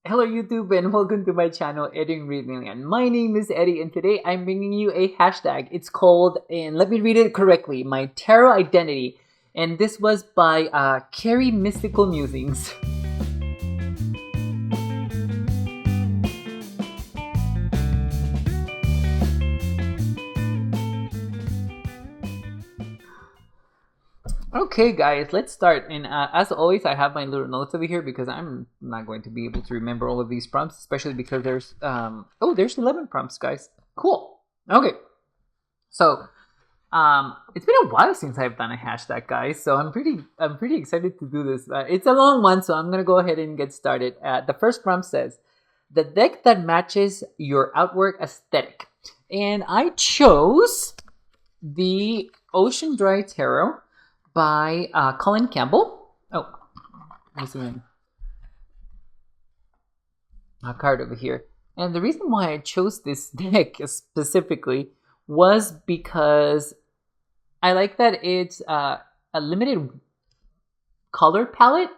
Hello YouTube and welcome to my channel Eddie Reading, and my name is Eddie, and today I'm bringing you a hashtag. It's called, and let me read it correctly, my tarot identity, and this was by Carrie Mystical Musings. Okay guys, let's start, and as always I have my little notes over here because I'm not going to be able to remember all of these prompts, especially because there's 11 prompts, guys. Cool. Okay, so it's been a while since I've done a hashtag, guys, so I'm pretty excited to do this. It's a long one, so I'm gonna go ahead and get started. The first prompt says, the deck that matches your outward aesthetic, and I chose the Ocean Dry Tarot by Colin Campbell. Oh, there's a card over here. And the reason why I chose this deck specifically was because I like that it's a limited color palette.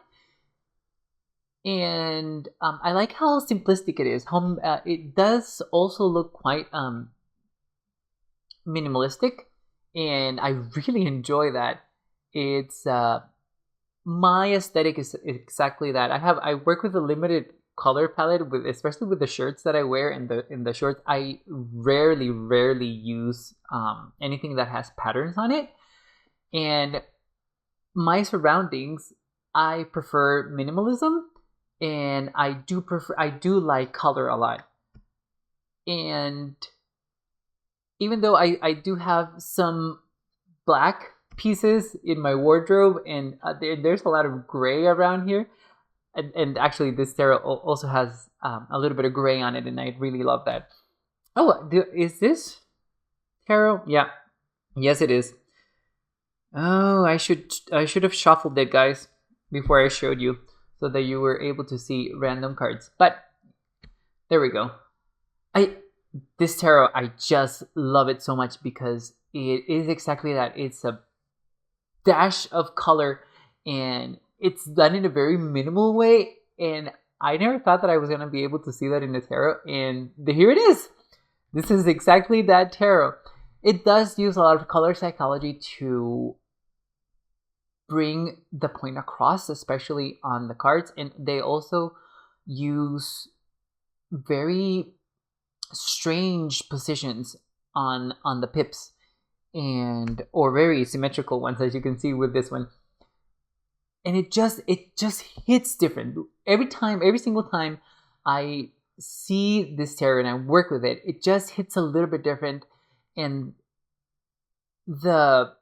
And I like how simplistic it is. It does also look quite minimalistic. And I really enjoy that. It's my aesthetic is exactly that. I work with a limited color palette, especially with the shirts that I wear. In the shorts, I rarely use anything that has patterns on it. And my surroundings, I prefer minimalism, and I do like color a lot. And even though I do have some black pieces in my wardrobe, and there's a lot of gray around here, and actually this tarot also has a little bit of gray on it, and I really love that. Oh, is this tarot? Yeah, yes it is. Oh, I should have shuffled it, guys, before I showed you, so that you were able to see random cards. But there we go. This tarot, I just love it so much because it is exactly that. It's a dash of color, and it's done in a very minimal way, and I never thought that I was going to be able to see that in the tarot, and here it is. This is exactly that tarot. It does use a lot of color psychology to bring the point across, especially on the cards, and they also use very strange positions on the pips, or very symmetrical ones, as you can see with this one. And it just hits different every single time I see this tarot and I work with it. It just hits a little bit different, and the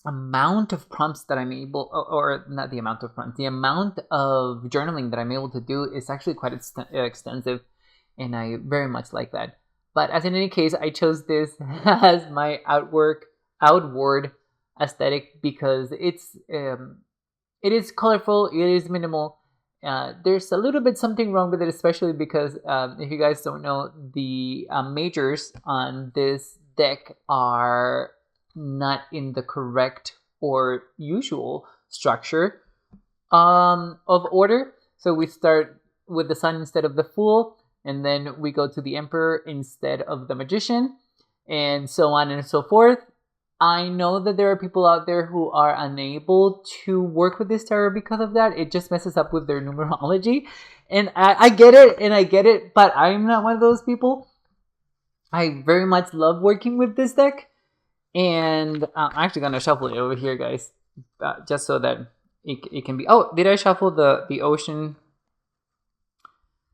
amount of prompts that I'm able, or not the amount of prompts, the amount of journaling that I'm able to do is actually quite extensive, and I very much like that. But as in any case, I chose this as my outward aesthetic because it is colorful, it is minimal. There's a little bit something wrong with it, especially because if you guys don't know, the majors on this deck are not in the correct or usual structure of order. So we start with the Sun instead of the Fool, and then we go to the Emperor instead of the Magician, and so on and so forth. I know that there are people out there who are unable to work with this tarot because of that. It just messes up with their numerology, and I get it, but I'm not one of those people. I very much love working with this deck, and I'm actually going to shuffle it over here, guys, just so that it can be... Oh, did I shuffle the Ocean?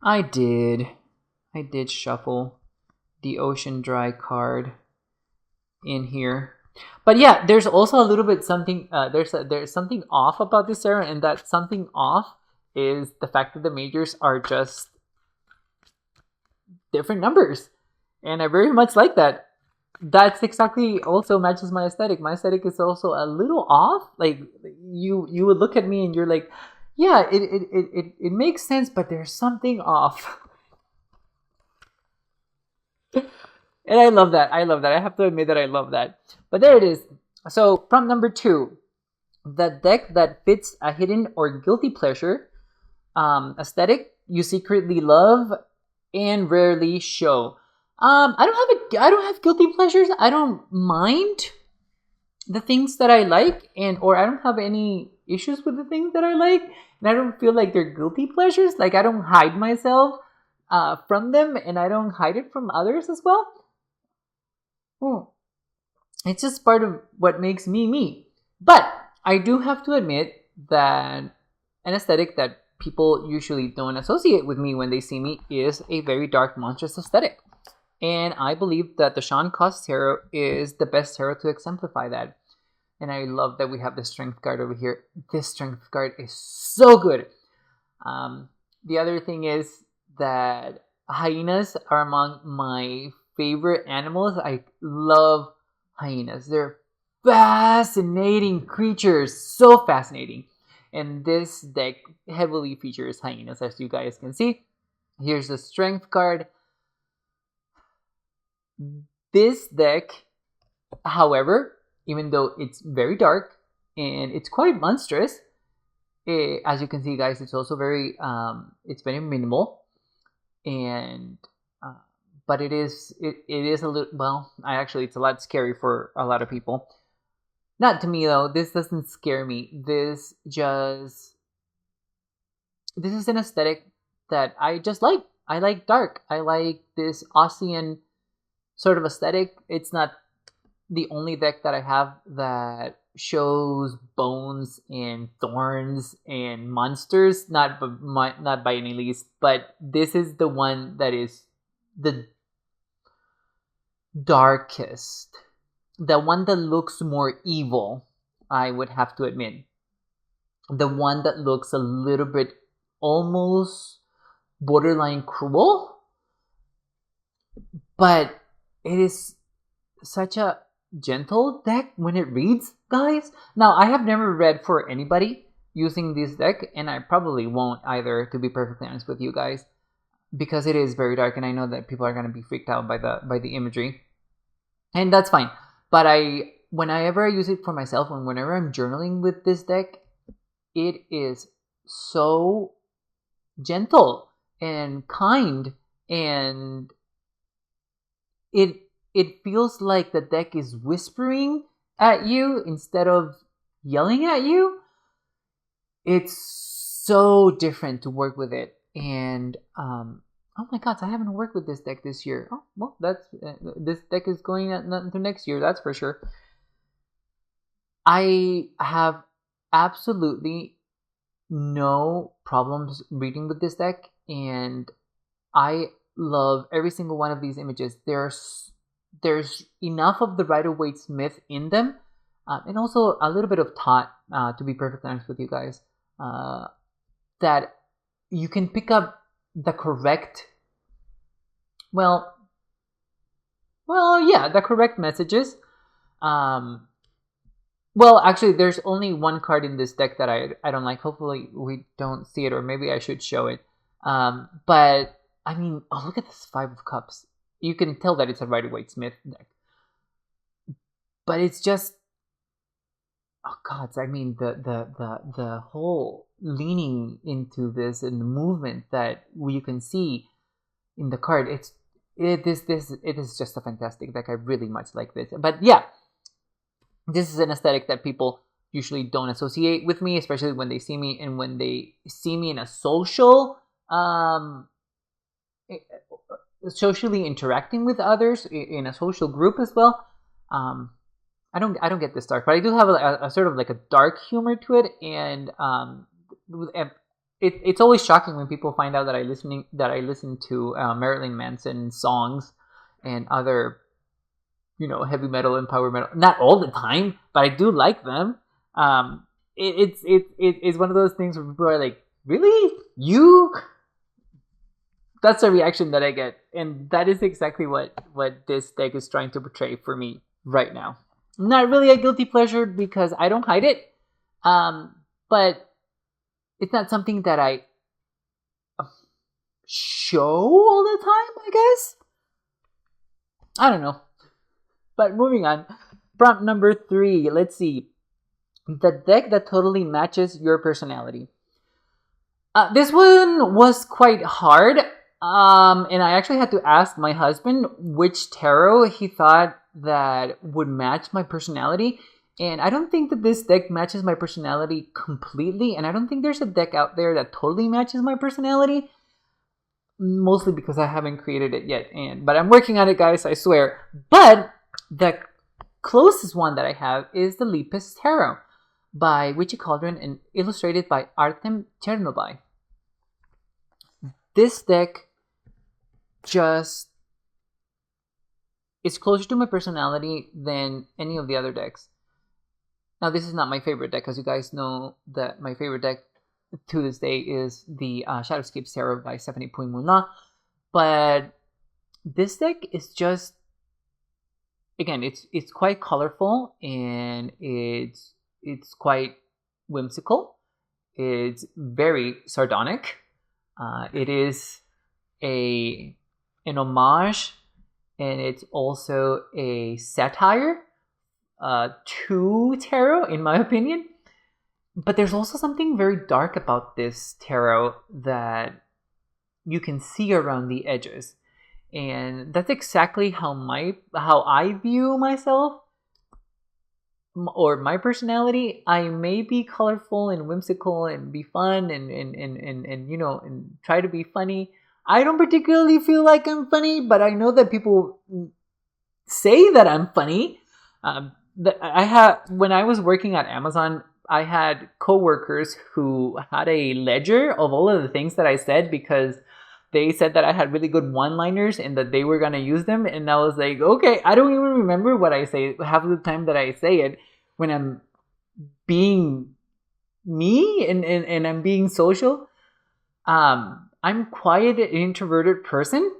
I did shuffle the Ocean Dry card in here. But yeah, there's also a little bit something, there's something off about this tarot, and that something off is the fact that the majors are just different numbers, and I very much like that. That's exactly also matches my aesthetic. My aesthetic is also a little off. Like you would look at me and you're like, yeah, it makes sense, but there's something off. And I love that. I have to admit that I love that. But there it is. So prompt number 2. The deck that fits a hidden or guilty pleasure aesthetic you secretly love and rarely show. I don't have guilty pleasures. I don't mind the things that I like, or I don't have any issues with the things that I like, and I don't feel like they're guilty pleasures. Like, I don't hide myself from them, and I don't hide it from others as well. It's just part of what makes me me. But I do have to admit that an aesthetic that people usually don't associate with me when they see me is a very dark, monstrous aesthetic. And I believe that the Sean Cost tarot is the best tarot to exemplify that. And I love that we have the Strength card over here. This Strength card is so good. The other thing is that hyenas are among my favorite animals. I love hyenas. They're fascinating creatures. So fascinating. And this deck heavily features hyenas, as you guys can see. Here's the Strength card. This deck, however, even though it's very dark and it's quite monstrous, as you can see, guys, it's also very minimal, and but it is a little, well, it's a lot scary for a lot of people. Not to me though. This doesn't scare me. This is an aesthetic that I just like. I like dark. I like this Ossian sort of aesthetic. It's not the only deck that I have that shows bones and thorns and monsters. Not by any least, but this is the one that is the darkest. The one that looks more evil, I would have to admit. The one that looks a little bit almost borderline cruel. But it is such a gentle deck when it reads, guys. Now, I have never read for anybody using this deck, and I probably won't either, to be perfectly honest with you guys, because it is very dark, and I know that people are going to be freaked out by the imagery, and that's fine. But whenever I use it for myself, and whenever I'm journaling with this deck, it is so gentle and kind, and it feels like the deck is whispering at you instead of yelling at you. It's so different to work with it, and oh my god, I haven't worked with this deck this year. Oh well, that's this deck is going into next year, that's for sure. I have absolutely no problems reading with this deck, and I love every single one of these images. There's enough of the Rider-Waite-Smith in them, and also a little bit of Tot, to be perfectly honest with you guys, that you can pick up the correct, the correct messages. Actually, there's only one card in this deck that I don't like. Hopefully we don't see it, or maybe I should show it. But I mean, look at this Five of Cups. You can tell that it's a Rider-Waite-Smith deck. But it's just, oh god, I mean, the whole leaning into this and the movement that you can see in the card, it is just a fantastic deck. I really much like this. But yeah, this is an aesthetic that people usually don't associate with me, especially when they see me, and when they see me in a socially interacting with others in a social group as well. I don't get this dark, but I do have a sort of like a dark humor to it, and it's always shocking when people find out that I listen to Marilyn Manson songs and other, heavy metal and power metal. Not all the time, but I do like them. It's one of those things where people are like, really? You? That's the reaction that I get, and that is exactly what this deck is trying to portray for me right now. Not really a guilty pleasure because I don't hide it, but it's not something that I show all the time, I guess. I don't know. But moving on. Prompt number 3. Let's see. The deck that totally matches your personality. This one was quite hard. And I actually had to ask my husband which tarot he thought that would match my personality. And I don't think that this deck matches my personality completely. And I don't think there's a deck out there that totally matches my personality. Mostly because I haven't created it yet. But I'm working on it, guys, I swear. But the closest one that I have is the Lepus Tarot by Witchy Cauldron and illustrated by Artem Chernobyl. This deck just is closer to my personality than any of the other decks. Now, this is not my favorite deck, as you guys know that my favorite deck to this day is the Shadowscape Tarot by Stephanie Puy-Moulin. But this deck is just, again, it's quite colorful and it's quite whimsical. It's very sardonic. It is an homage, and it's also a satire to tarot, in my opinion. But there's also something very dark about this tarot that you can see around the edges. And that's exactly how I view myself or my personality. I may be colorful and whimsical and be fun and you know, and try to be funny. I don't particularly feel like I'm funny, but I know that people say that I'm funny. When I was working at Amazon, I had coworkers who had a ledger of all of the things that I said because they said that I had really good one-liners and that they were going to use them. And I was like, okay, I don't even remember what I say half of the time that I say it when I'm being me and I'm being social. I'm quite an introverted person.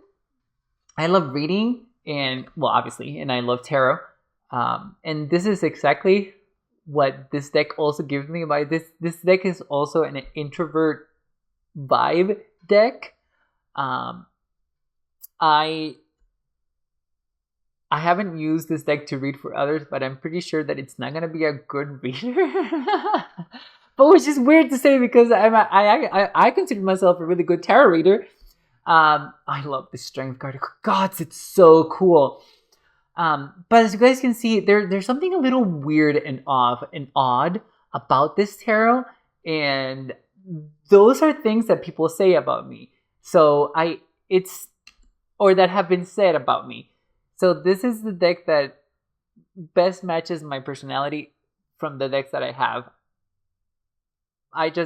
I love reading and, well, obviously, and I love tarot. And this is exactly what this deck also gives me. By this deck is also an introvert vibe deck. I haven't used this deck to read for others, but I'm pretty sure that it's not gonna be a good reader. But which is weird to say because I consider myself a really good tarot reader. I love the Strength card. God, it's so cool. But as you guys can see, there's something a little weird and odd about this tarot, and those are things that people say about me. So that have been said about me. So this is the deck that best matches my personality from the decks that I have.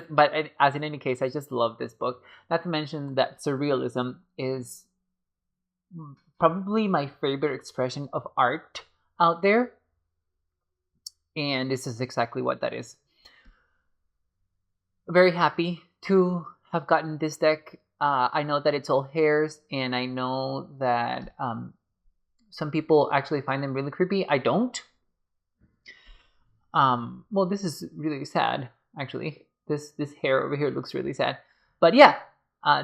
But as in any case, I just love this book. Not to mention that surrealism is probably my favorite expression of art out there. And this is exactly what that is. Very happy to have gotten this deck. I know that it's all hairs, and I know that some people actually find them really creepy. I don't. Well, this is really sad, actually. This hair over here looks really sad. But yeah,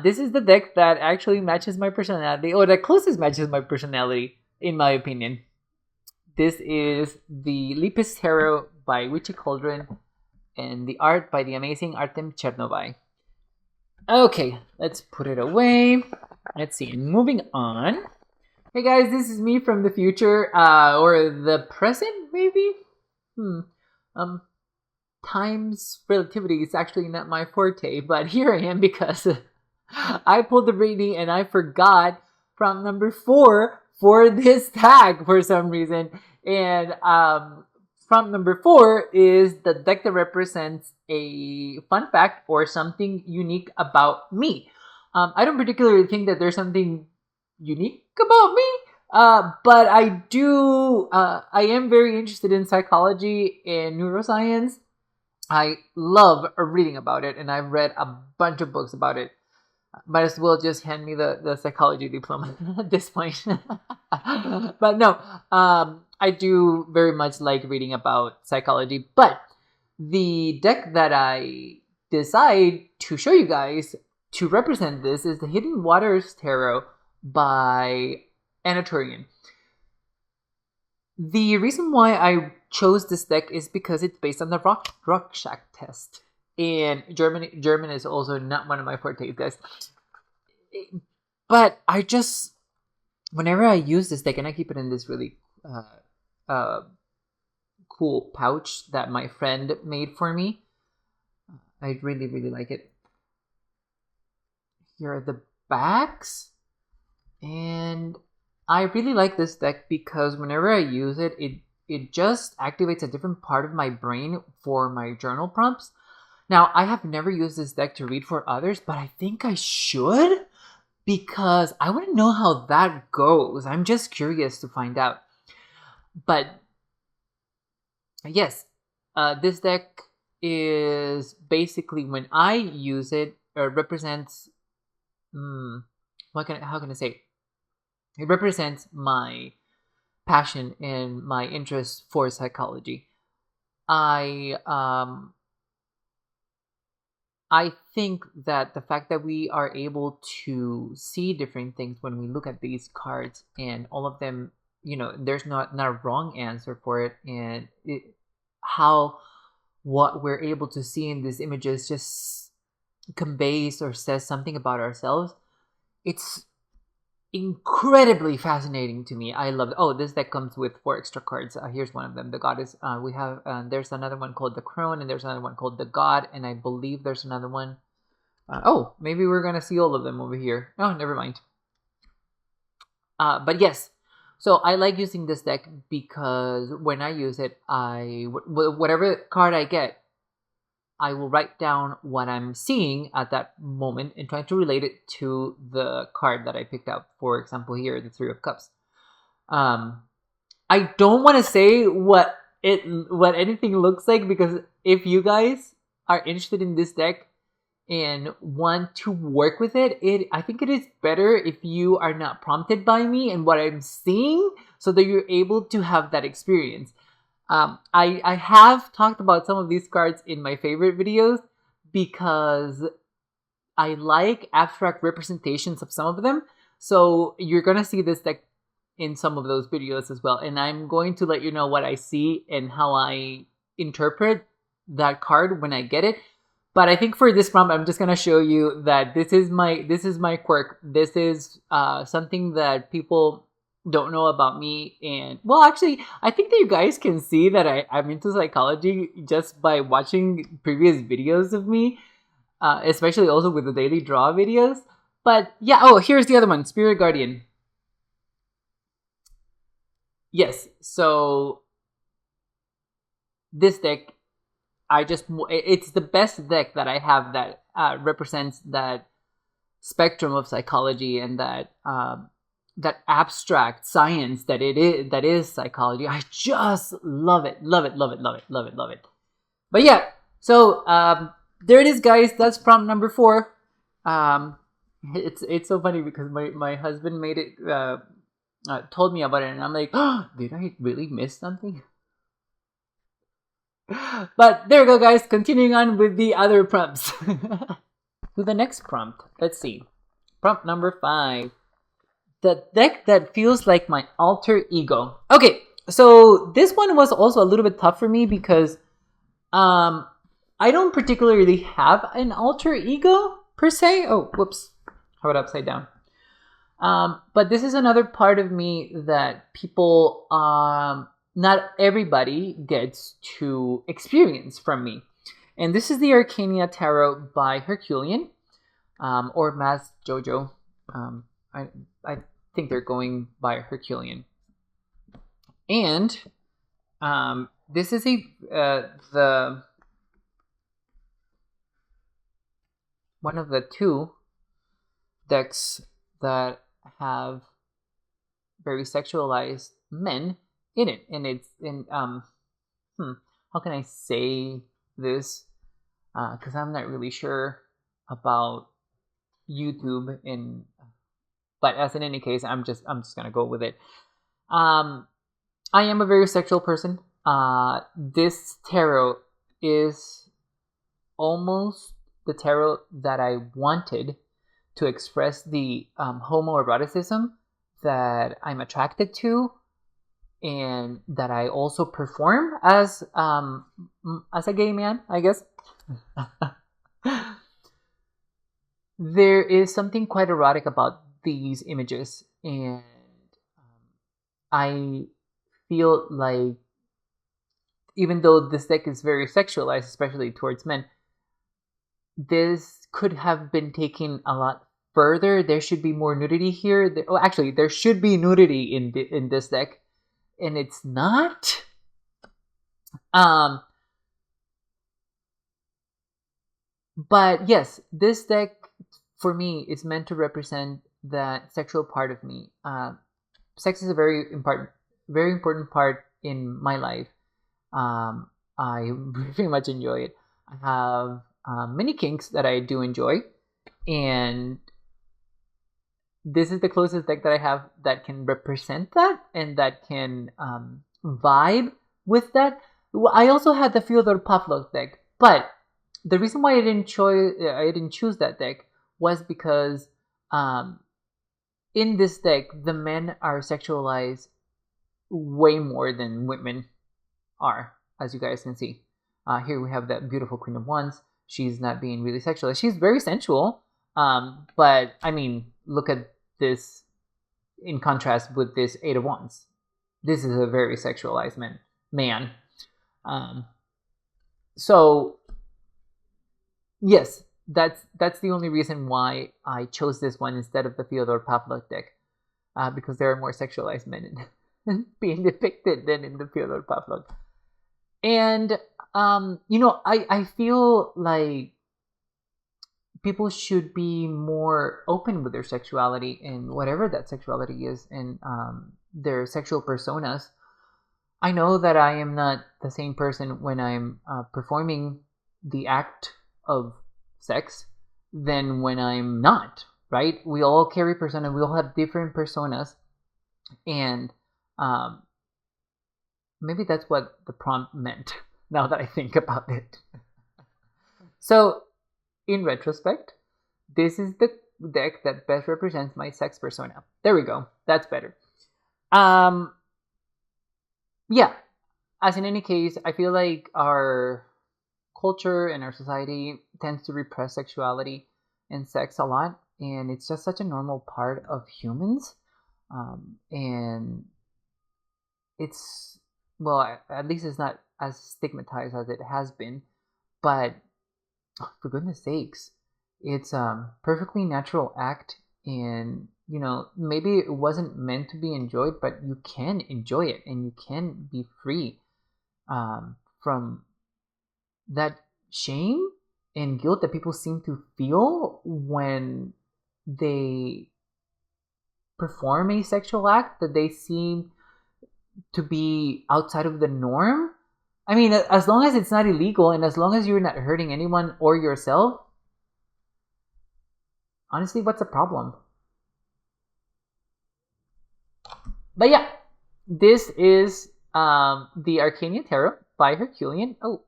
this is the deck that actually matches my personality, or that closest matches my personality, in my opinion. This is the Lepus Tarot by Witchy Cauldron, and the art by the amazing Artem Chernobyl. Okay, let's put it away. Let's see, moving on. Hey guys, this is me from the future, or the present, maybe? Time's relativity is actually not my forte, but here I am because I pulled the reading and I forgot prompt number 4 for this tag for some reason. And prompt number 4 is the deck that represents a fun fact or something unique about me. I don't particularly think that there's something unique about me, but I am very interested in psychology and neuroscience. I love reading about it, and I've read a bunch of books about it. Might as well just hand me the psychology diploma at this point. But no, I do very much like reading about psychology. But the deck that I decide to show you guys to represent this is the Hidden Waters Tarot by Herculion. The reason why I chose this deck is because it's based on the Rorschach test. And German is also not one of my fortes, guys. But I just, whenever I use this deck, and I keep it in this really cool pouch that my friend made for me, I really, really like it. Here are the backs, and I really like this deck because whenever I use it, it just activates a different part of my brain for my journal prompts. Now, I have never used this deck to read for others, but I think I should because I want to know how that goes. I'm just curious to find out. But yes, this deck is basically, when I use it, represents how can I say? It represents my passion and my interest for psychology. I think that the fact that we are able to see different things when we look at these cards, and all of them, there's not a wrong answer for it, and how what we're able to see in these images just conveys or says something about ourselves. It's incredibly fascinating to me. I love it. Oh, this deck comes with 4 extra cards. Here's one of them, the Goddess. We have there's another one called the Crone, and there's another one called the God, and I believe there's another one. Oh, maybe we're gonna see all of them over here. Oh, never mind. But yes, so I like using this deck because when I use it, whatever card I get, I will write down what I'm seeing at that moment and try to relate it to the card that I picked out. For example, here, the 3 of Cups. I don't want to say what anything looks like, because if you guys are interested in this deck and want to work with it, I think it is better if you are not prompted by me and what I'm seeing, so that you're able to have that experience. I have talked about some of these cards in my favorite videos because I like abstract representations of some of them. So you're going to see this deck in some of those videos as well. And I'm going to let you know what I see and how I interpret that card when I get it. But I think for this prompt, I'm just going to show you that this is my quirk. This is something that people don't know about me. And well, actually, I think that you guys can see that I'm into psychology just by watching previous videos of me, especially also with the daily draw videos. But yeah, oh, here's the other one, Spirit Guardian. Yes, so this deck, it's the best deck that I have that represents that spectrum of psychology and that that abstract science that is psychology. I just love it. But yeah, so there it is, guys. That's prompt number 4. It's so funny because my husband made it, told me about it, and I'm like, oh, did I really miss something? But there we go, guys. Continuing on with the other prompts. To the next prompt. Let's see. Prompt number 5. The deck that feels like my alter ego. Okay, so this one was also a little bit tough for me because I don't particularly have an alter ego per se. Oh, whoops. How about upside down? But this is another part of me that people, not everybody gets to experience from me. And this is the Archania Tarot by Herculion, or Mass Jojo. I think they're going by Herculion. And this is the one of the 2 decks that have very sexualized men in it, and it's in how can I say this? Because I'm not really sure about YouTube, but as in any case, I'm just gonna go with it. I am a very sexual person. This tarot is almost the tarot that I wanted to express the homoeroticism that I'm attracted to, and that I also perform as a gay man, I guess. There is something quite erotic about these images, and I feel like even though this deck is very sexualized, especially towards men, this could have been taken a lot further. There should be more nudity here. Actually, there should be nudity in this deck, and it's not. Um, but yes, this deck for me is meant to represent that sexual part of me. Sex is a very important part in my life. I very much enjoy it. I have many kinks that I do enjoy, and this is the closest deck that I have that can represent that and that can vibe with that. I also had the Fyodor Pavlov deck, but the reason why I didn't choose that deck was because in this deck the men are sexualized way more than women are, as you guys can see. Here we have that beautiful Queen of Wands. She's not being really sexualized. She's very sensual, but I mean, look at this in contrast with this Eight of Wands. This is a very sexualized man. So yes, that's the only reason why I chose this one instead of the Fyodor Pavlov deck, because there are more sexualized men being depicted than in the Fyodor Pavlov. And I feel like people should be more open with their sexuality and whatever that sexuality is, and their sexual personas. I know that I am not the same person when I'm performing the act of sex than when I'm not, right? We all carry persona, we all have different personas, and maybe that's what the prompt meant, now that I think about it. So, in retrospect, this is the deck that best represents my sex persona. There we go. That's better. Yeah. As in any case, I feel like our culture and our society tends to repress sexuality and sex a lot, and it's just such a normal part of humans. And it's, well, at least it's not as stigmatized as it has been, but for goodness sakes, it's a perfectly natural act, and maybe it wasn't meant to be enjoyed, but you can enjoy it and you can be free from that shame and guilt that people seem to feel when they perform a sexual act that they seem to be outside of the norm. I mean, as long as it's not illegal and as long as you're not hurting anyone or yourself, honestly, what's the problem? But yeah, this is the Archania Tarot by Herculion. Oh,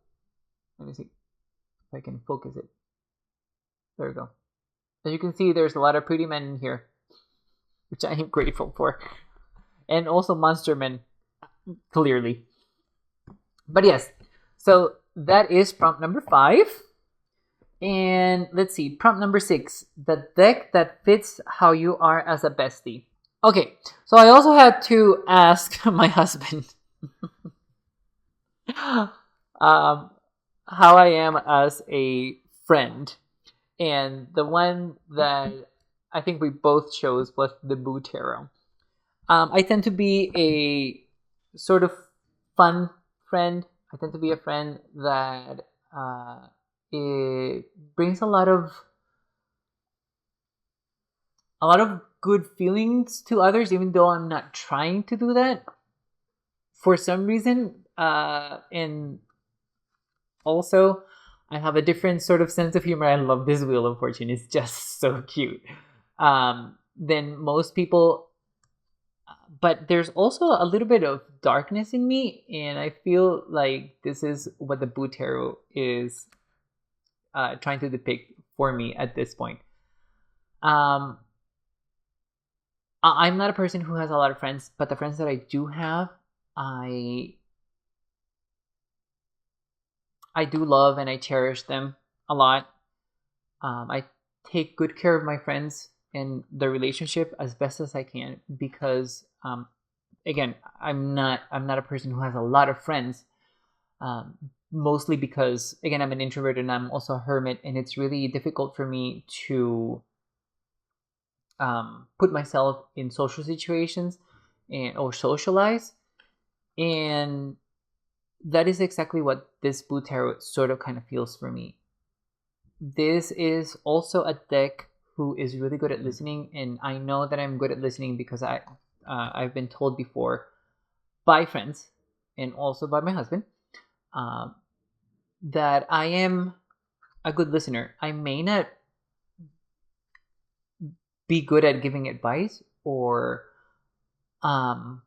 let me see if I can focus it. There we go. As you can see, there's a lot of pretty men in here, which I am grateful for. And also monster men, clearly. But yes, so that is prompt number 5. And let's see, prompt number 6. The deck that fits how you are as a bestie. Okay, so I also had to ask my husband how I am as a friend. And the one that I think we both chose was the Boo Tarot. I tend to be a sort of fun friend. I tend to be a friend that it brings a lot of good feelings to others, even though I'm not trying to do that. For some reason, and also I have a different sort of sense of humor. I love this Wheel of Fortune. It's just so cute. Than most people. But there's also a little bit of darkness in me, and I feel like this is what the Boo Tarot is trying to depict for me at this point. I'm not a person who has a lot of friends, but the friends that I do have, I I do love and I cherish them a lot. I take good care of my friends and the relationship as best as I can because, again, I'm not a person who has a lot of friends. Um, Mostly because, again, I'm an introvert and I'm also a hermit, and it's really difficult for me to put myself in social situations and or socialize. And that is exactly what this blue tarot sort of kind of feels for me. This is also a deck who is really good at listening, and I know that I'm good at listening because I've been told before by friends and also by my husband, um, that I am a good listener. I may not be good at giving advice or um,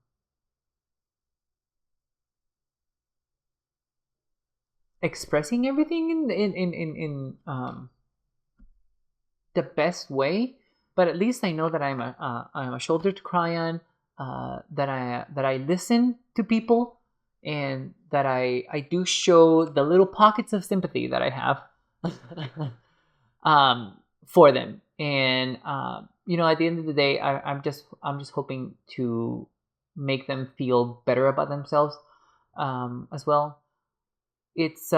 expressing everything in the best way, but at least I know that I'm a shoulder to cry on. That I listen to people, and that I do show the little pockets of sympathy that I have for them. And at the end of the day, I'm just hoping to make them feel better about themselves, as well. It's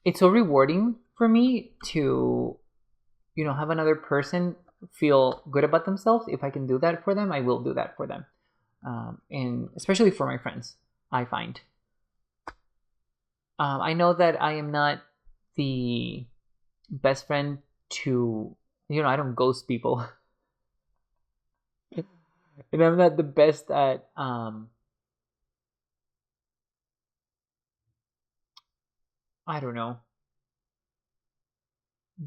it's so rewarding for me to have another person feel good about themselves. If I can do that for them, I will do that for them, and especially for my friends. I find, I know that I am not the best friend to, I don't ghost people, and I'm not the best at I don't know,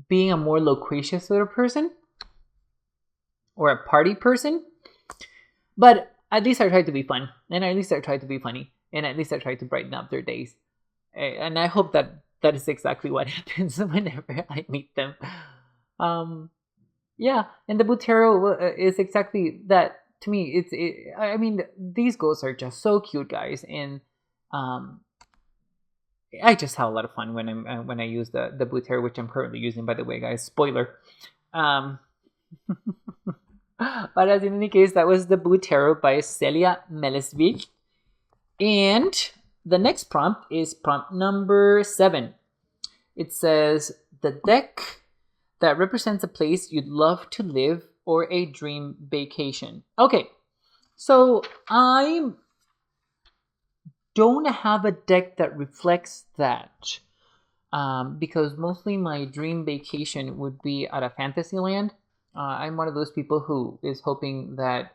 being a more loquacious sort of person or a party person. But at least I try to be fun, and at least I try to be funny, and at least I try to brighten up their days. And I hope that that is exactly what happens whenever I meet them. Um, yeah, and the Butero is exactly that to me. I mean, these ghosts are just so cute, guys, and um, I just have a lot of fun when I use the Butero, which I'm currently using, by the way, guys. Spoiler. Um, but as in any case, that was the Butero by Celia Melesvig. And the next prompt is prompt number 7. It says, the deck that represents a place you'd love to live or a dream vacation. Okay, so I don't have a deck that reflects that, because mostly my dream vacation would be at a fantasy land. I'm one of those people who is hoping that,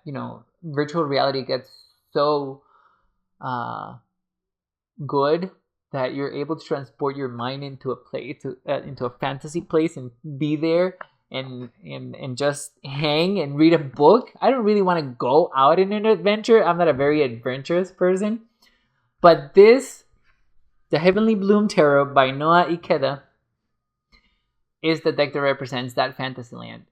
virtual reality gets so good that you're able to transport your mind into a place, into a fantasy place, and be there and just hang and read a book. I don't really want to go out in an adventure. I'm not a very adventurous person. But this, the Heavenly Bloom Tarot by Noah Ikeda, is the deck that represents that fantasy land.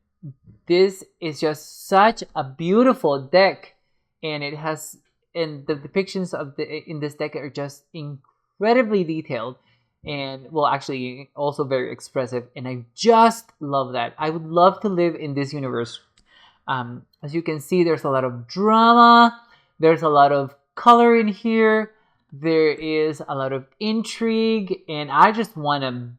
This is just such a beautiful deck, and it has, and the depictions of the in this deck are just incredibly detailed, and well, actually also very expressive, and I just love that. I would love to live in this universe. As you can see, there's a lot of drama, there's a lot of color in here, there is a lot of intrigue, and I just want to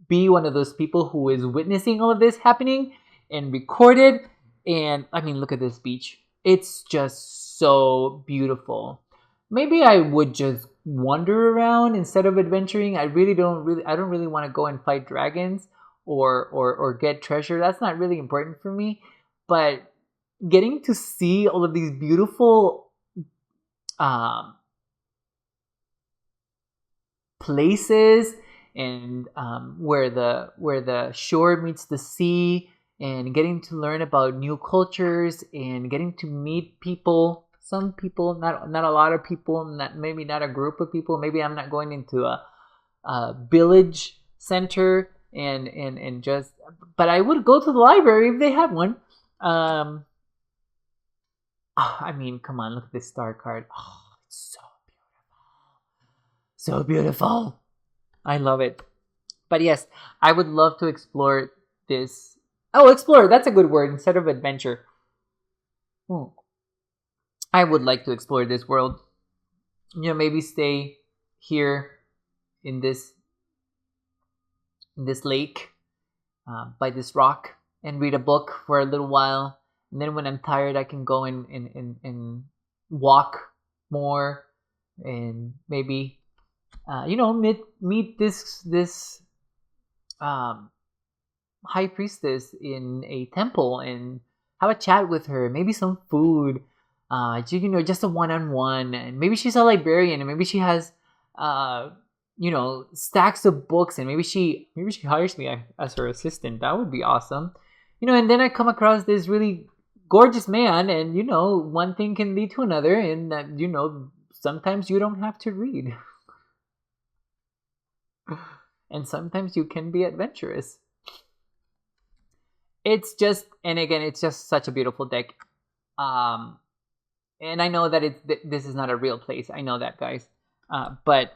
be one of those people who is witnessing all of this happening and record it. And I mean, look at this beach. It's just so beautiful. Maybe I would just wander around instead of adventuring. I don't really want to go and fight dragons or get treasure. That's not really important for me. But getting to see all of these beautiful um, places, and where the shore meets the sea, and getting to learn about new cultures and getting to meet people, some people, not a lot of people, maybe not a group of people. Maybe I'm not going into a village center and just, but I would go to the library if they have one. I mean, come on, look at this star card. Oh, it's so beautiful. So beautiful. I love it. But yes, I would love to explore this. Oh, explore. That's a good word instead of adventure. I would like to explore this world. Maybe stay here in this lake by this rock and read a book for a little while. And then when I'm tired, I can go and walk more and maybe meet this high priestess in a temple and have a chat with her, maybe some food, just a one-on-one, and maybe she's a librarian and maybe she has stacks of books, and maybe she hires me as her assistant. That would be awesome. And then I come across this really gorgeous man, and one thing can lead to another, and sometimes you don't have to read. And sometimes you can be adventurous. It's just such a beautiful deck. And I know that this is not a real place. I know that, guys. But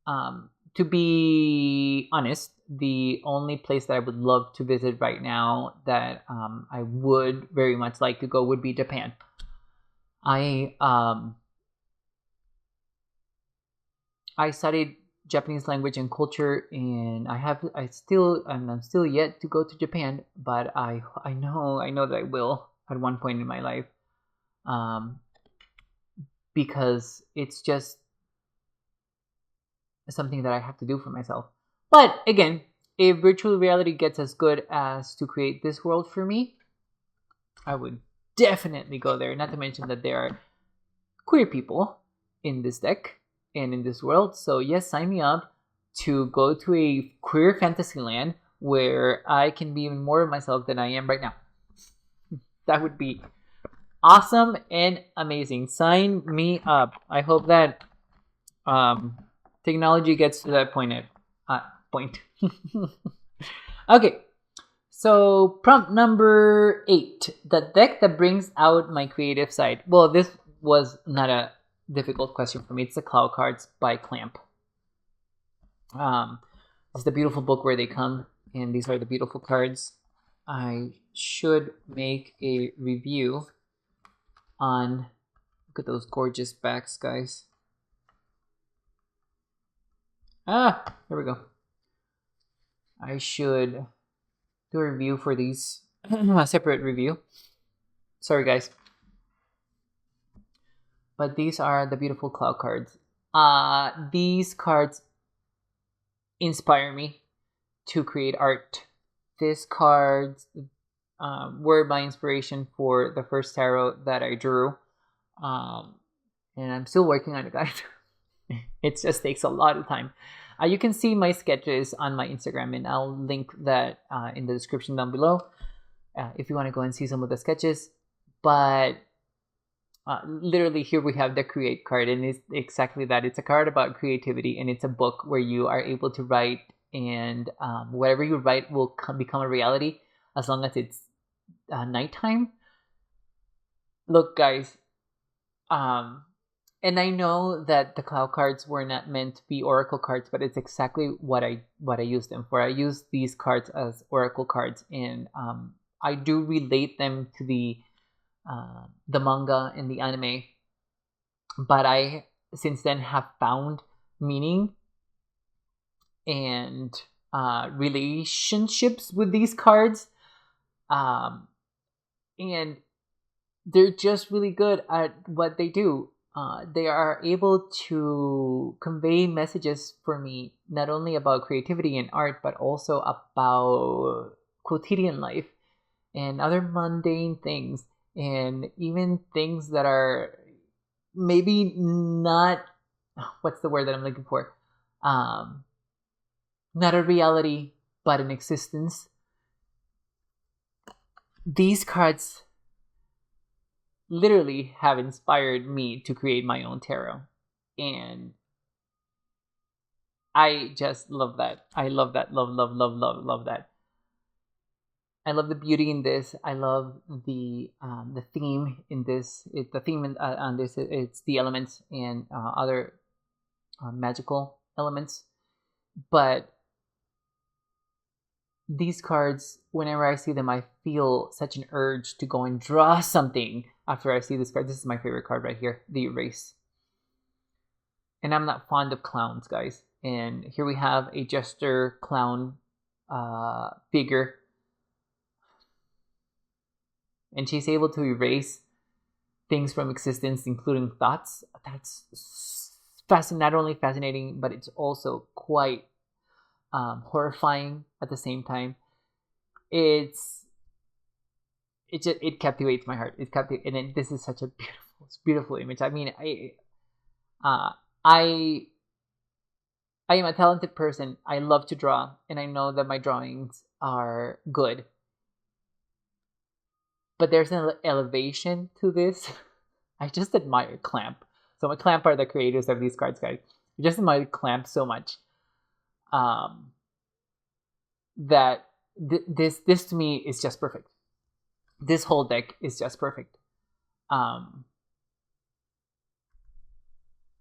to be honest, the only place that I would love to visit right now that I would very much like to go would be Japan. I studied Japanese language and culture, and I'm still yet to go to Japan, but I know that I will at one point in my life, because it's just something that I have to do for myself. But again, if virtual reality gets as good as to create this world for me, I would definitely go there. Not to mention that there are queer people in this deck and in this world. So yes, sign me up to go to a queer fantasy land where I can be even more of myself than I am right now. That would be awesome and amazing. Sign me up. I hope that technology gets to that point. Okay, so prompt number 8, the deck that brings out my creative side. Well, this was not a difficult question for me. It's the Cloud Cards by Clamp. It's the beautiful book where they come, and these are the beautiful cards. I should make a review on, look at those gorgeous backs, guys. Here we go. I should do a review for these, a separate review. Sorry, guys. But these are the beautiful Cloud cards. These cards inspire me to create art. These cards were my inspiration for the first tarot that I drew. And I'm still working on it, guys. It just takes a lot of time. You can see my sketches on my Instagram, and I'll link that in the description down below if you want to go and see some of the sketches. But literally here we have the Create card, and it's exactly that. It's a card about creativity, and it's a book where you are able to write, and whatever you write will become a reality as long as it's nighttime. Look, guys, and I know that the Cloud cards were not meant to be oracle cards, but it's exactly what I use them for. I use these cards as oracle cards, and I do relate them to the manga and the anime. But I since then have found meaning and relationships with these cards, and they're just really good at what they do. They are able to convey messages for me, not only about creativity and art, but also about quotidian life and other mundane things, and even things that are maybe not, what's the word that I'm looking for? Not a reality, but an existence. These cards literally have inspired me to create my own tarot, and I just love that. I love that. Love that. I love the beauty in this. I love the theme in this. The theme on this, it's the elements and other magical elements. But these cards, whenever I see them, I feel such an urge to go and draw something after I see this card. This is my favorite card right here, the Erase. And I'm not fond of clowns, guys. And here we have a jester clown figure. And she's able to erase things from existence, including thoughts. That's not only fascinating, but it's also quite horrifying at the same time. It captivates my heart. And this is such a beautiful image. I mean, I am a talented person. I love to draw, and I know that my drawings are good. But there's an elevation to this. I just admire Clamp. So my Clamp are the creators of these cards, guys. I just admire Clamp so much. That this to me is just perfect. This whole deck is just perfect. I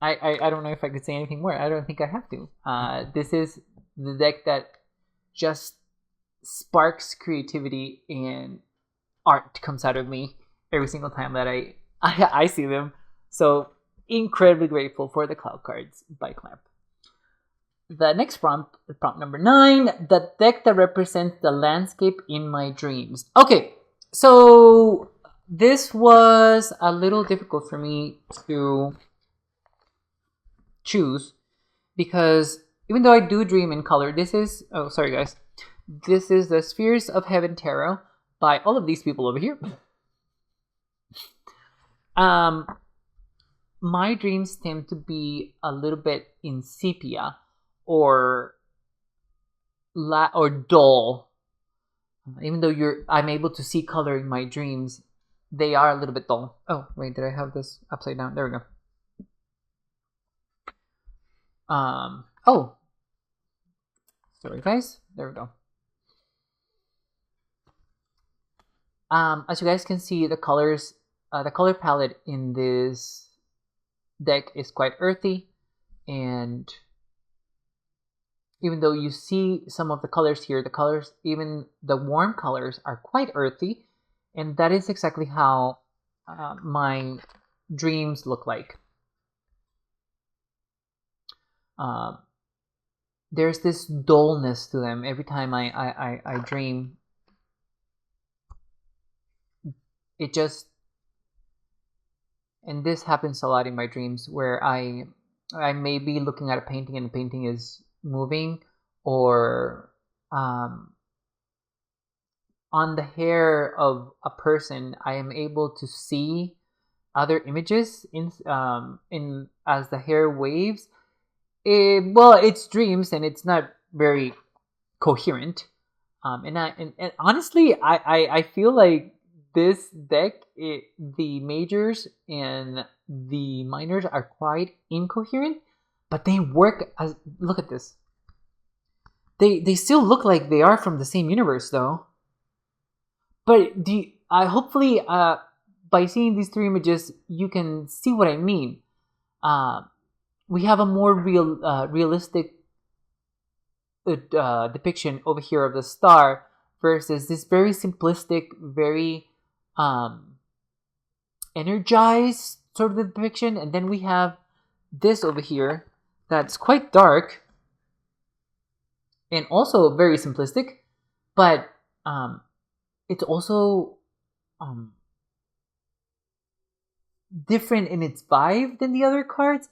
don't know if I could say anything more. I don't think I have to. This is the deck that just sparks creativity, and art comes out of me every single time that I see them. So incredibly grateful for the Cloud cards by Clamp. The next prompt number 9, the deck that represents the landscape in my dreams. Okay, so this was a little difficult for me to choose, because even though I do dream in color, this is the Spheres of Heaven Tarot by all of these people over here. My dreams tend to be a little bit in sepia or dull. Even though I'm able to see color in my dreams, they are a little bit dull. Oh wait, did I have this upside down? There we go. Oh, sorry guys. There we go. As you guys can see, the colors, the color palette in this deck is quite earthy, and even though you see some of the colors here, the colors, even the warm colors, are quite earthy, and that is exactly how my dreams look like. There's this dullness to them every time I dream. It just, and this happens a lot in my dreams, where I may be looking at a painting and the painting is moving, or on the hair of a person, I am able to see other images in as the hair waves. It's dreams, and it's not very coherent. And honestly, I feel like this deck, the majors and the minors are quite incoherent, but they work as, look at this. They still look like they are from the same universe, though. But hopefully by seeing these 3 images, you can see what I mean. We have a more realistic depiction over here of the star versus this very simplistic, very energized sort of depiction. And then we have this over here that's quite dark and also very simplistic, but it's also different in its vibe than the other cards,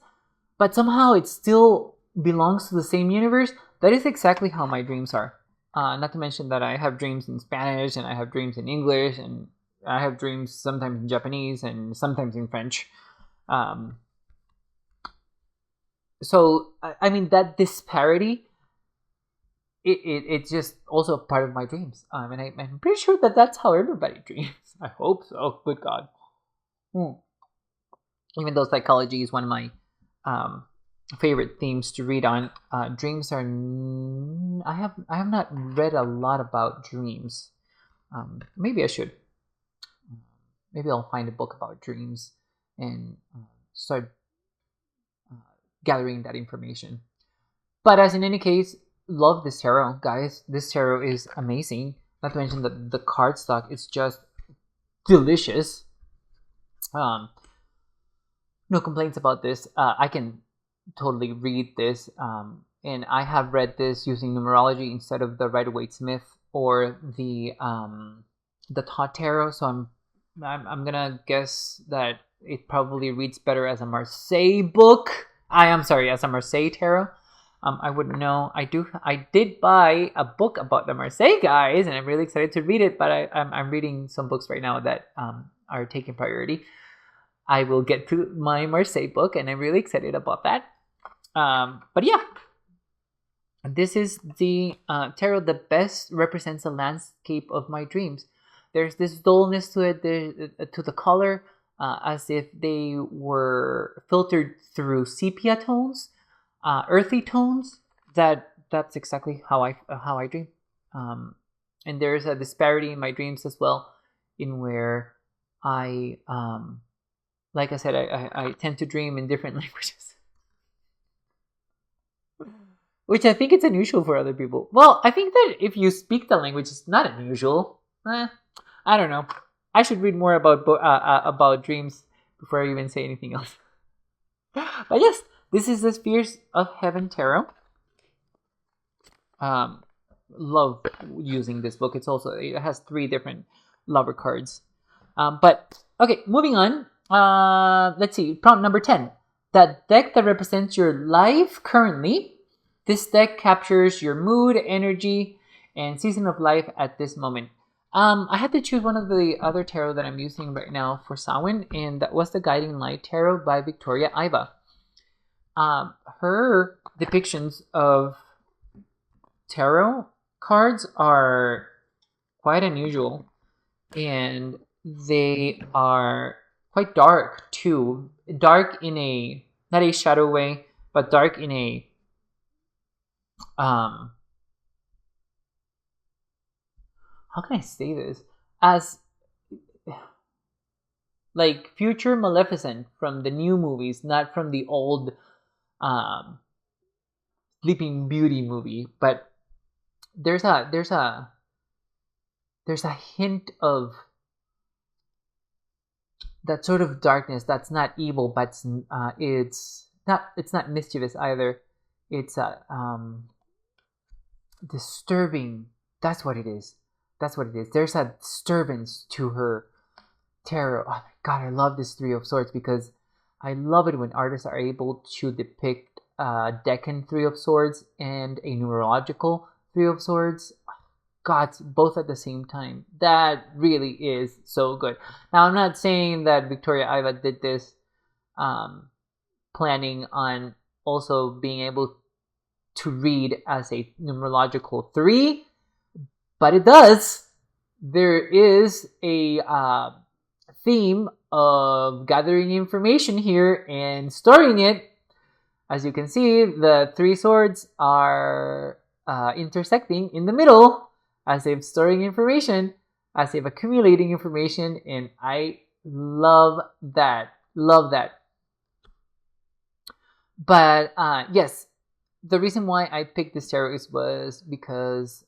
but somehow it still belongs to the same universe. That is exactly how my dreams are. Not to mention that I have dreams in Spanish, and I have dreams in English, and I have dreams sometimes in Japanese and sometimes in French. So I mean, that disparity, it's just also part of my dreams. And I'm pretty sure that that's how everybody dreams. I hope so. Good God. Even though psychology is one of my favorite themes to read on, dreams are. I have not read a lot about dreams. Maybe I should. Maybe I'll find a book about dreams and start gathering that information. But as in any case, love this tarot, guys. This tarot is amazing. Not to mention that the cardstock is just delicious. No complaints about this. I can totally read this, and I have read this using numerology instead of the Rider-Waite-Smith or the Tot Tarot. So I'm gonna guess that it probably reads better as a Marseille book. I'm sorry, as a Marseille tarot. I wouldn't know. I did buy a book about the Marseille guys, and I'm really excited to read it. But I'm reading some books right now that are taking priority. I will get to my Marseille book, and I'm really excited about that. But yeah, this is the tarot that best represents the landscape of my dreams. There's this dullness to it, to the color, as if they were filtered through sepia tones, earthy tones. That's exactly how I dream. And there's a disparity in my dreams as well, in where I like I said, I tend to dream in different languages, which I think it's unusual for other people. Well, I think that if you speak the language, it's not unusual. I don't know. I should read more about dreams before I even say anything else. But yes, this is the Spheres of Heaven tarot. Love using this book. It has 3 different lover cards. But okay, moving on. Let's see. Prompt number 10. That deck that represents your life currently. This deck captures your mood, energy, and season of life at this moment. I had to choose one of the other tarot that I'm using right now for Samhain, and that was the Guiding Light Tarot by Victoria Iva. Her depictions of tarot cards are quite unusual, and they are quite dark too. Dark in a, not a shadow way, but dark in a how can I say this? As like future Maleficent from the new movies, not from the old Sleeping Beauty movie, but there's a hint of that sort of darkness that's not evil, but it's not mischievous either. It's disturbing. That's what it is. There's a disturbance to her tarot. Oh my god, I love this 3 of Swords because I love it when artists are able to depict a Decan 3 of Swords and a numerological 3 of Swords. God, both at the same time. That really is so good. Now, I'm not saying that Victoria Iva did this planning on also being able to read as a numerological 3, but it does. There is a theme of gathering information here and storing it. As you can see, the 3 swords are intersecting in the middle as if storing information, as if accumulating information, and I love that. But yes, the reason why I picked this tarot was because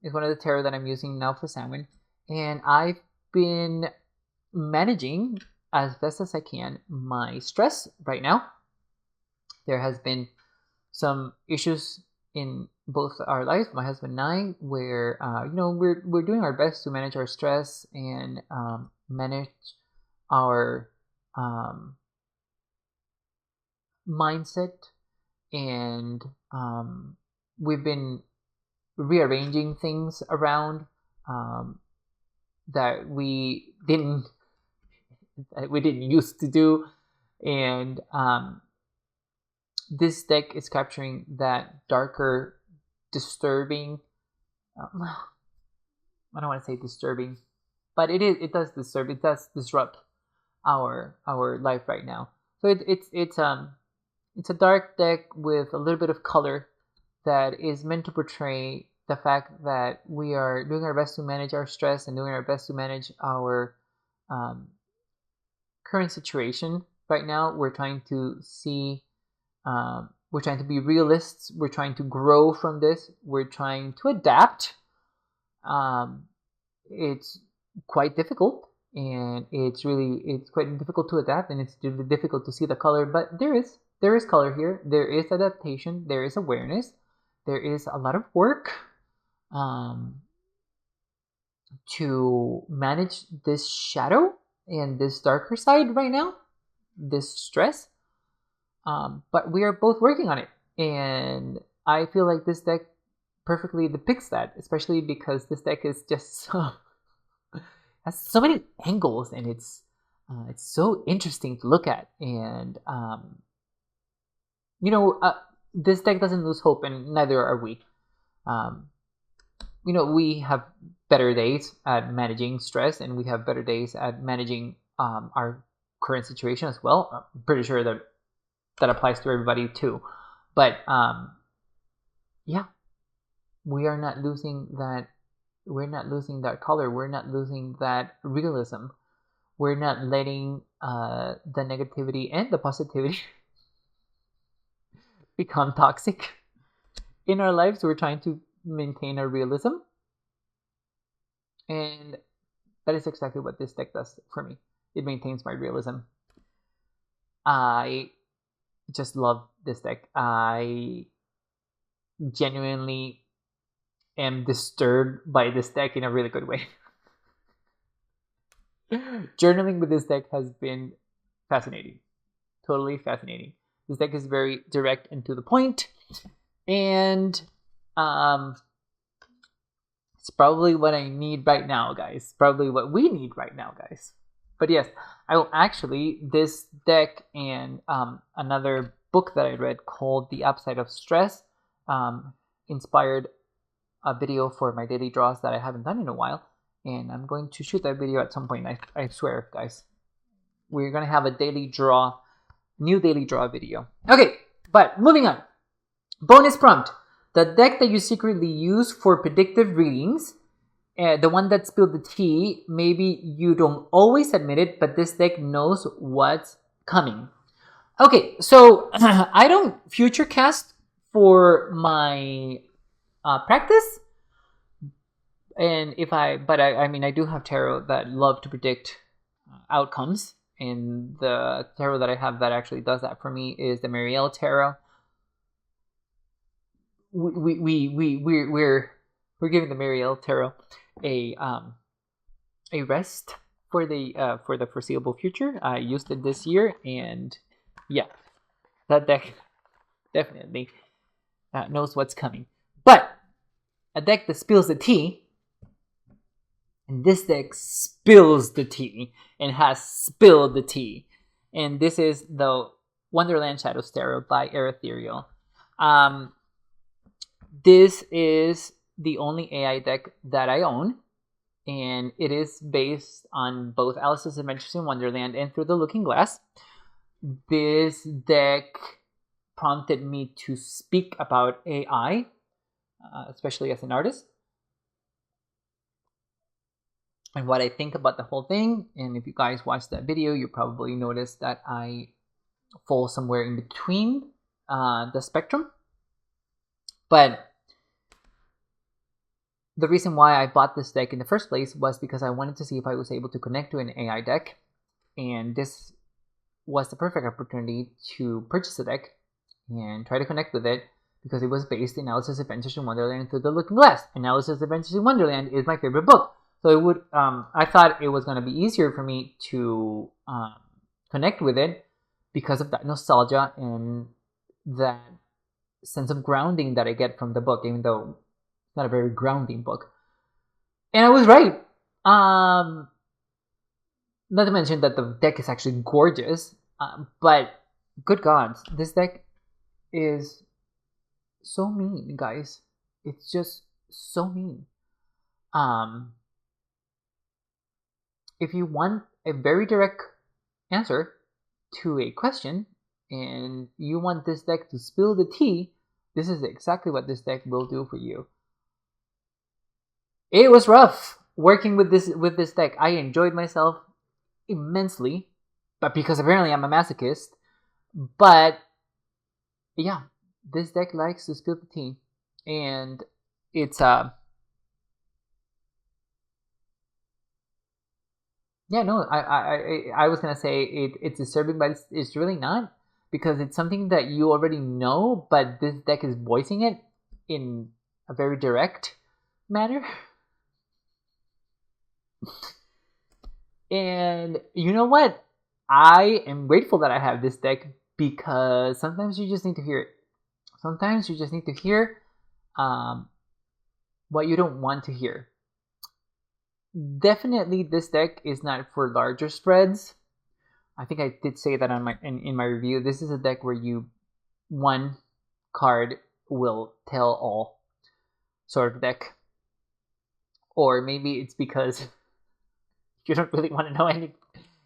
it's one of the tarot that I'm using now for Samhain, and I've been managing as best as I can my stress right now. There has been some issues in both our lives, my husband and I, where we're doing our best to manage our stress and manage our mindset, and we've been rearranging things around that we didn't used to do, and this deck is capturing that darker, disturbing. I don't want to say disturbing, but it does disturb. It does disrupt our life right now. So it's a dark deck with a little bit of color that is meant to portray the fact that we are doing our best to manage our stress and doing our best to manage our current situation right now. We're trying to see We're trying to be realists. We're trying to grow from this. We're trying to adapt. It's quite difficult, and it's quite difficult to adapt, and it's really difficult to see the color. But there is color here. There is adaptation. There is awareness. There is a lot of work to manage this shadow and this darker side right now, this stress. But we are both working on it, and I feel like this deck perfectly depicts that, especially because this deck is just has so many angles, and it's so interesting to look at. And this deck doesn't lose hope, and neither are we. We have better days at managing stress, and we have better days at managing our current situation as well. I'm pretty sure that applies to everybody too. But yeah, we are not losing that. We're not losing that color. We're not losing that realism. We're not letting the negativity and the positivity become toxic in our lives. We're trying to maintain our realism, and that is exactly what this deck does for me. It maintains my realism. I just love this deck. I genuinely am disturbed by this deck in a really good way. Journaling with this deck has been fascinating. Totally fascinating. This deck is very direct and to the point, and it's probably what I need right now, guys. Probably what we need right now, guys. But yes, I will actually, this deck and another book that I read called The Upside of Stress inspired a video for my daily draws that I haven't done in a while, and I'm going to shoot that video at some point. I swear, guys. We're going to have a new daily draw video. Okay, but moving on. Bonus prompt. The deck that you secretly use for predictive readings, the one that spilled the tea, maybe you don't always admit it, but this deck knows what's coming. Okay, so I don't future cast for my practice, and I do have tarot that love to predict outcomes, and the tarot that I have that actually does that for me is the Marielle tarot. We're giving the Marielle tarot a rest for the foreseeable future. I used it this year, and yeah, that deck definitely knows what's coming. But a deck that spills the tea, and this deck spills the tea and has spilled the tea, and this is the Wonderland Shadows Tarot by Ethereal. This is the only AI deck that I own, and it is based on both Alice's Adventures in Wonderland and Through the Looking Glass. This deck prompted me to speak about AI, especially as an artist, and what I think about the whole thing. And if you guys watched that video, you probably noticed that I fall somewhere in between the spectrum. But the reason why I bought this deck in the first place was because I wanted to see if I was able to connect to an AI deck, and this was the perfect opportunity to purchase a deck and try to connect with it, because it was based in Alice's Adventures in Wonderland and Through the Looking Glass, and Alice's Adventures in Wonderland is my favorite book. So it would, I thought it was going to be easier for me to connect with it because of that nostalgia and that sense of grounding that I get from the book, even though it's not a very grounding book. And I was right. Not to mention that the deck is actually gorgeous, but good God, this deck is so mean, guys. It's just so mean. If you want a very direct answer to a question and you want this deck to spill the tea, this is exactly what this deck will do for you. It was rough working with this deck. I enjoyed myself immensely, but because apparently I'm a masochist. But Yeah, this deck likes to spill the tea, and it's yeah, no, I was gonna say it's disturbing, but it's really not, because it's something that you already know, but this deck is voicing it in a very direct manner. And you know what? I am grateful that I have this deck, because sometimes you just need to hear it. Sometimes you just need to hear um, what you don't want to hear. Definitely, this deck is not for larger spreads. I think I did say that on in my review. This is a deck where you one card will tell all sort of deck, or maybe it's because you don't really want to know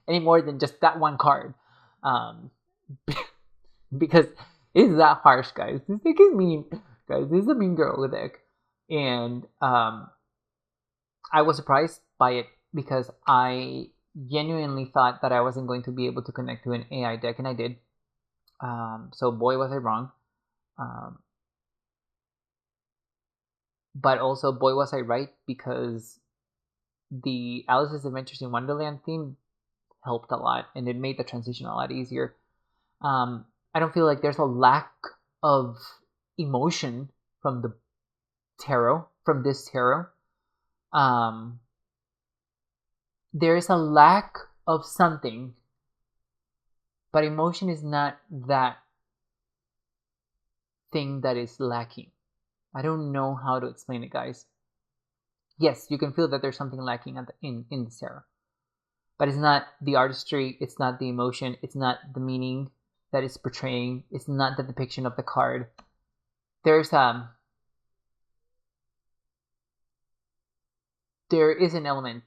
any more than just that one card, um, because it's that harsh, guys. This deck is mean, guys. This is a mean girl deck, and I was surprised by it, because I genuinely thought that I wasn't going to be able to connect to an AI deck, and I did. So boy was I wrong. Um, but also boy was I right, because the Alice's Adventures in Wonderland theme helped a lot, and it made the transition a lot easier. I don't feel like there's a lack of emotion from the tarot, from this tarot. Um, there is a lack of something, but emotion is not that thing that is lacking. I don't know how to explain it, guys. Yes, you can feel that there's something lacking in this tarot, but it's not the artistry, it's not the emotion, it's not the meaning that it's portraying, it's not the depiction of the card. There's there is an element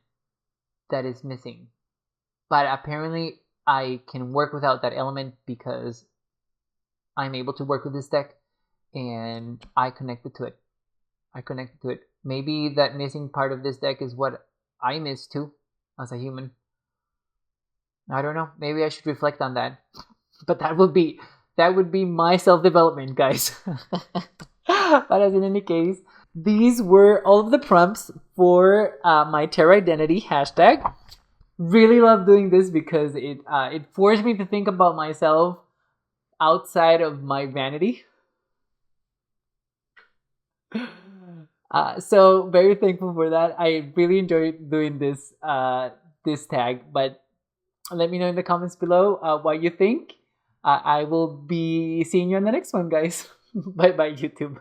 that is missing, but apparently I can work without that element, because I'm able to work with this deck, and I connected to it. I connected to it. Maybe that missing part of this deck is what I miss too, as a human. I don't know. Maybe I should reflect on that. But that would be my self development, guys. But as in any case, these were all of the prompts for my Terra Identity hashtag. Really love doing this, because it forced me to think about myself outside of my vanity. So very thankful for that. I really enjoyed doing this tag. But let me know in the comments below what you think. I will be seeing you on the next one, guys. Bye bye, YouTube.